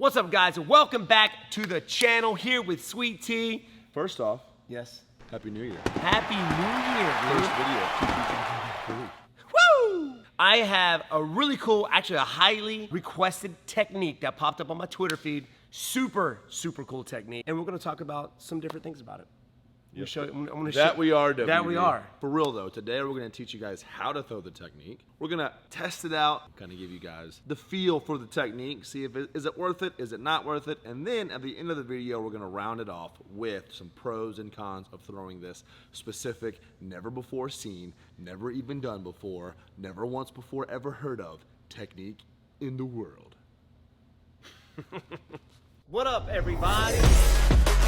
What's up, guys? Welcome back to the channel here with Sweet Tea. First off, Yes. Happy New Year. Happy New Year, First dude. video. Woo! I have a really cool, actually a highly requested technique that popped up on my Twitter feed. Super, super cool technique. And we're gonna talk about some different things about it. Yep. That we are, That we are. For real though, today we're gonna teach you guys how to throw the technique. We're gonna test it out, kind of give you guys the feel for the technique, see if is it worth it, is it not worth it, and then at the end of the video, we're gonna round it off with some pros and cons of throwing this specific, never before seen, never even done before, never once before ever heard of technique in the world. What up, everybody?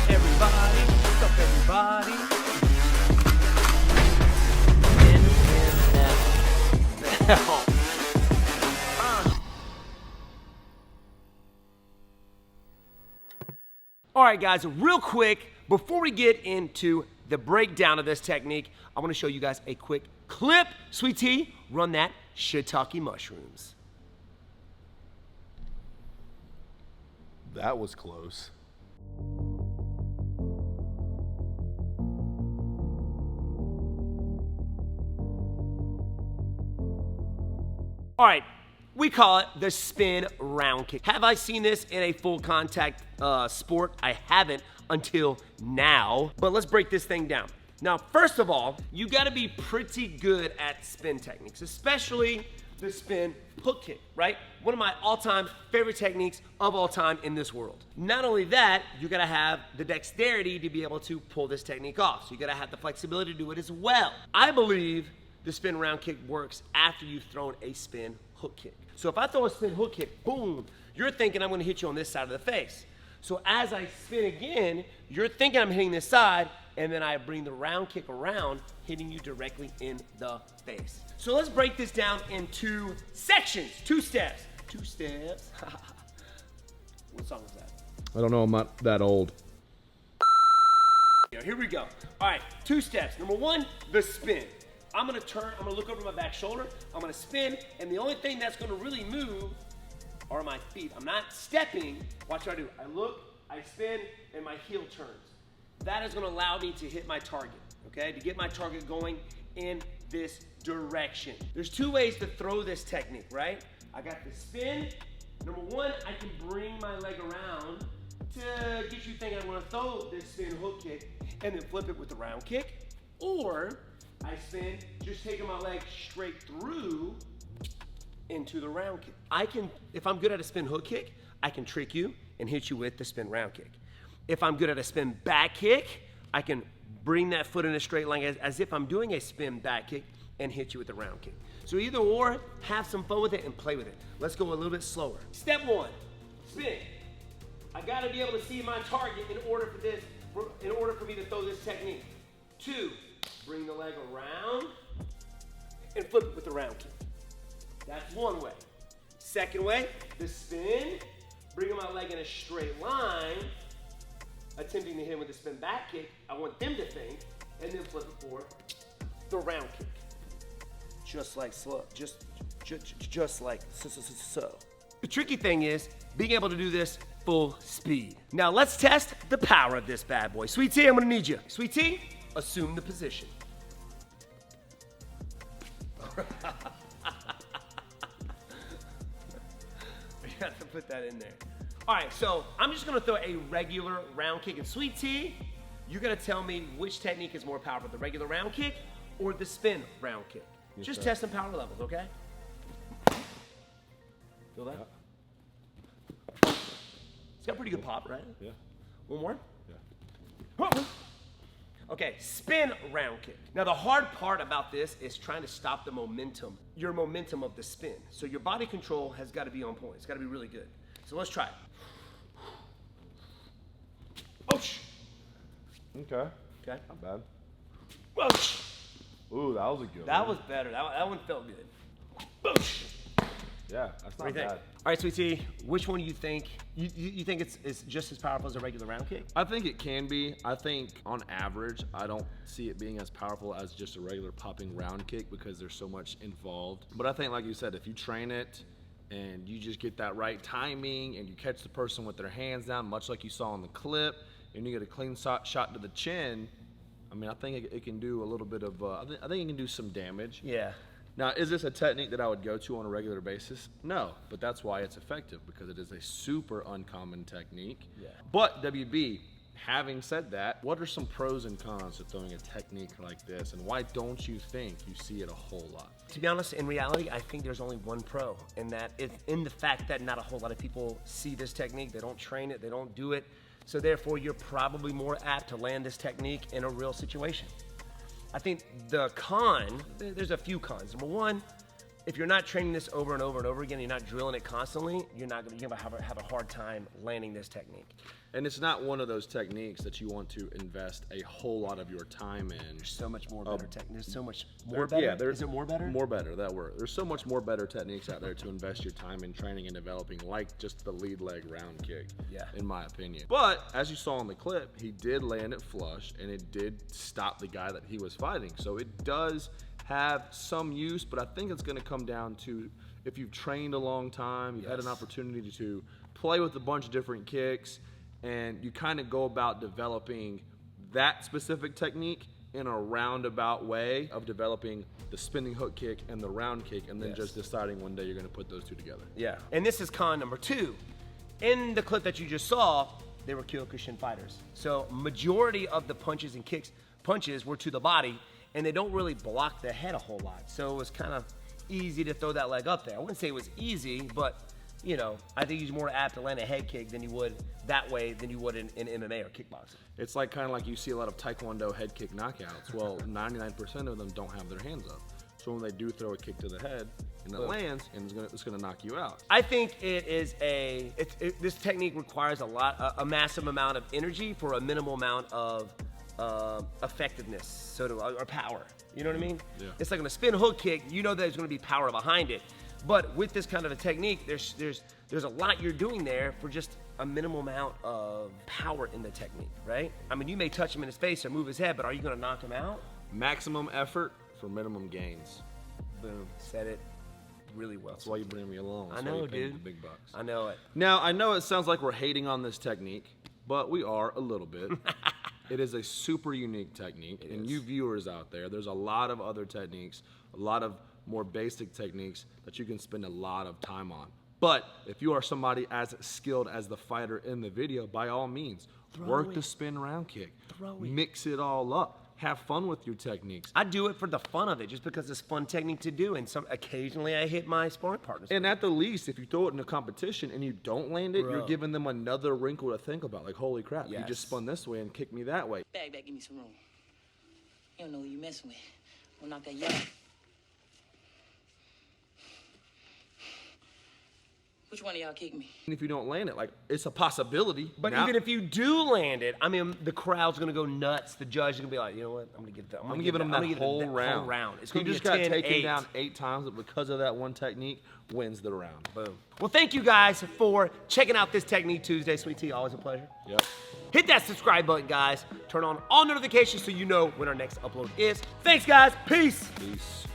Everybody, what's up, everybody? All right, guys, real quick, before we get into the breakdown of this technique, I want to show you guys a quick clip. Sweet Tea, run that shiitake mushrooms. That was close. All right, we call it the spin round kick. Have I seen this in a full contact sport? I haven't until now, but let's break this thing down. Now, first of all, you gotta be pretty good at spin techniques, especially the spin hook kick, right? One of my all-time favorite techniques of all time in this world. Not only that, you gotta have the dexterity to be able to pull this technique off. So you gotta have the flexibility to do it as well. I believe the spin round kick works after you've thrown a spin hook kick. So if I throw a spin hook kick, boom, you're thinking I'm gonna hit you on this side of the face. So as I spin again, you're thinking I'm hitting this side, and then I bring the round kick around, hitting you directly in the face. So let's break this down in two sections, two steps. Two steps. What song is that? I don't know, I'm not that old. Here we go. All right, two steps. Number one, the spin. I'm gonna turn, I'm gonna look over my back shoulder, I'm gonna spin, and the only thing that's gonna really move are my feet. I'm not stepping. Watch what I do. I look, I spin, and my heel turns. That is gonna allow me to hit my target, okay? To get my target going in this direction. There's two ways to throw this technique, right? I got the spin. Number one, I can bring my leg around to get you thinking I'm gonna throw this spin hook kick and then flip it with the round kick. Or I spin, just taking my leg straight through into the round kick. I can, if I'm good at a spin hook kick, I can trick you and hit you with the spin round kick. If I'm good at a spin back kick, I can bring that foot in a straight line as if I'm doing a spin back kick and hit you with the round kick. So either or, have some fun with it and play with it. Let's go a little bit slower. Step one, spin. I gotta be able to see my target in order for me to throw this technique. Two, bring the leg around and flip it with the round kick. That's one way. Second way, the spin, bringing my leg in a straight line, attempting to hit with the spin back kick. I want them to think, and then flip it for the round kick. Just like slow, just like so. The tricky thing is being able to do this full speed. Now let's test the power of this bad boy. Sweet Tea, I'm gonna need you. Sweet Tea, assume the position. You have to put that in there. All right, so I'm just gonna throw a regular round kick. And Sweet Tea, you're gonna tell me which technique is more powerful, the regular round kick or the spin round kick. Yes, just sir. test some power levels, okay? Feel that? Yeah. It's got pretty good pop, right? Yeah. One more? Yeah. Okay, spin round kick. Now the hard part about this is trying to stop the momentum, your momentum of the spin. So your body control has got to be on point. It's got to be really good. So let's try it. Oosh. Okay. Okay. Not bad. Oosh. Ooh, that was a good one. That was better. That one felt good. Oosh. Yeah, that's not bad. All right, Sweet Tea, which one do you think? You think it's just as powerful as a regular round kick? I think it can be. I think on average, I don't see it being as powerful as just a regular popping round kick because there's so much involved. But I think, like you said, if you train it and you just get that right timing, and you catch the person with their hands down, much like you saw in the clip, and you get a clean shot to the chin, I mean, I think it can do a little bit of, I think it can do some damage. Yeah. Now, is this a technique that I would go to on a regular basis? No, but that's why it's effective, because it is a super uncommon technique. Yeah. But WB, having said that, what are some pros and cons to throwing a technique like this, and why don't you think you see it a whole lot? To be honest, in reality, I think there's only one pro, and that is in the fact that not a whole lot of people see this technique. They don't train it, they don't do it. So therefore, you're probably more apt to land this technique in a real situation. I think the con, there's a few cons. Number one, if you're not training this over and over and over again, you're not drilling it constantly, you're gonna have a hard time landing this technique. And it's not one of those techniques that you want to invest a whole lot of your time in. There's so much more better technique. There's so much more better. Yeah, is it more better? More better, that word. There's so much more better techniques out there to invest your time in training and developing, like just the lead leg round kick, in my opinion. But as you saw in the clip, he did land it flush, and it did stop the guy that he was fighting. So it does have some use, but I think it's gonna come down to if you've trained a long time, you've had an opportunity to play with a bunch of different kicks, and you kind of go about developing that specific technique in a roundabout way of developing the spinning hook kick and the round kick, and then just deciding one day you're gonna put those two together. Yeah, and this is con number two. In the clip that you just saw, they were Kyokushin fighters. So majority of the punches were to the body, and they don't really block the head a whole lot. So it was kind of easy to throw that leg up there. I wouldn't say it was easy, but you know, I think he's more apt to land a head kick than you would that way than you would in MMA or kickboxing. It's like kind of like you see a lot of Taekwondo head kick knockouts. Well, 99% of them don't have their hands up. So when they do throw a kick to the head, and it lands, and it's gonna knock you out. I think it is this technique requires a massive amount of energy for a minimal amount of effectiveness, or power. You know what I mean? Yeah. It's like on a spin hook kick, you know there's gonna be power behind it. But with this kind of a technique, there's a lot you're doing there for just a minimal amount of power in the technique, right? I mean, you may touch him in his face or move his head, but are you gonna knock him out? Maximum effort for minimum gains. Boom, said it really well. That's why you bring me along. That's I know, why you pay me dude. the big bucks. I know it. Now, I know it sounds like we're hating on this technique, but we are a little bit. It is a super unique technique, and you viewers out there, there's a lot of other techniques, a lot of more basic techniques that you can spend a lot of time on. But if you are somebody as skilled as the fighter in the video, by all means, work the spin round kick. Mix it all up. Have fun with your techniques. I do it for the fun of it, just because it's a fun technique to do, and occasionally I hit my sparring partners. And at the least, if you throw it in a competition and you don't land it, you're giving them another wrinkle to think about. Like, holy crap, you just spun this way and kicked me that way. Back, give me some room. You don't know who you messing with. We'll knock that yellow. Which one of y'all kicked me? And if you don't land it, like, it's a possibility. But even if you do land it, I mean, the crowd's gonna go nuts. The judge is gonna be like, you know what? I'm giving them that whole round. It's He gonna be just a got 10-8. taken down 8 times, but because of that one technique, wins the round. Boom. Well, thank you guys for checking out this Technique Tuesday. Sweet Tea, always a pleasure. Yep. Hit that subscribe button, guys. Turn on all notifications so you know when our next upload is. Thanks, guys. Peace. Peace.